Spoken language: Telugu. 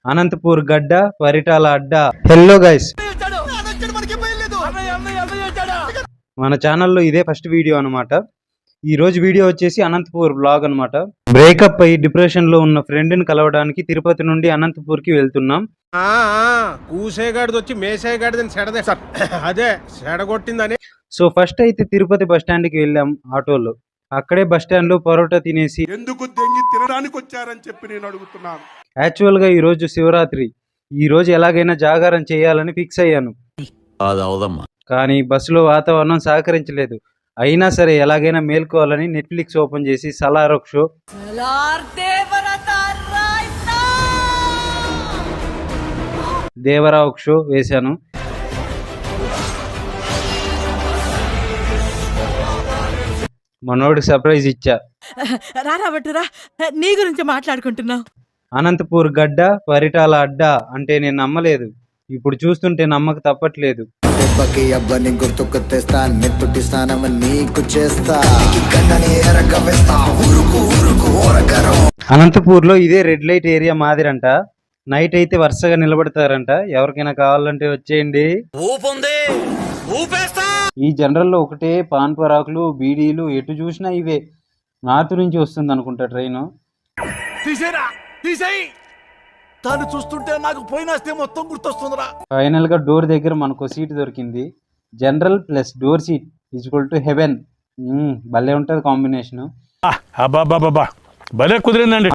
అనంతపూర్ గడ్డ పరిటాల అడ్డ. హలో గైస్, మన ఛానల్లో ఇదే ఫస్ట్ వీడియో అనమాట. ఈ రోజు వీడియో వచ్చేసి అనంతపూర్ బ్లాగ్ అనమాట. బ్రేకప్ అయి డిప్రెషన్ లో ఉన్న ఫ్రెండ్ ని కలవడానికి తిరుపతి నుండి అనంతపూర్ కి వెళ్తున్నాం. సో ఫస్ట్ అయితే తిరుపతి బస్ స్టాండ్ కి వెళ్ళాం ఆటోలో. అక్కడే బస్ స్టాండ్ లో పరోటా తినేసి ఎందుకు దెంగి తినడానికి వచ్చారని చెప్పి నేను అడుగుతున్నాను. యాక్చువల్ గా ఈ రోజు శివరాత్రి, ఈ రోజు ఎలాగైనా జాగారం చేయాలని ఫిక్స్ అయ్యాను. కానీ బస్సులో వాతావరణం సహకరించలేదు. అయినా సరే ఎలాగైనా మేల్కోవాలని నెట్ఫ్లిక్స్ ఓపెన్ చేసి సలార్ ఒక షో, దేవరా ఒక షో వేశాను. మనోడికి సర్ప్రైజ్ ఇచ్చా. నీ గురించి మాట్లాడుకుంటున్నా. అనంతపూర్ గడ్డ పరిటాల అడ్డ అంటే నేను నమ్మలేదు. ఇప్పుడు చూస్తుంటే నమ్మక తప్పట్లేదు. అనంతపూర్ లో ఇదే రెడ్ లైట్ ఏరియా మాదిరంట. నైట్ అయితే వరుసగా నిలబడతారంట. ఎవరికైనా కావాలంటే వచ్చేయండి. ఈ జనరల్ లో ఒకటే పాన్ పరాకులు, బీడీలు, ఎటు చూసినా ఇవే. నార్త్ నుంచి వస్తుంది అనుకుంటా ట్రైన్. తాను చూస్తుంటే నాకు పోయినాస్తే మొత్తం గుర్తొస్తుందిరా. ఫైనల్ గా డోర్ దగ్గర మనకు సీట్ దొరికింది. General plus door seat equal to heaven. భలే ఉంటది కాంబినేషన్. భలే కుదిరిందండి.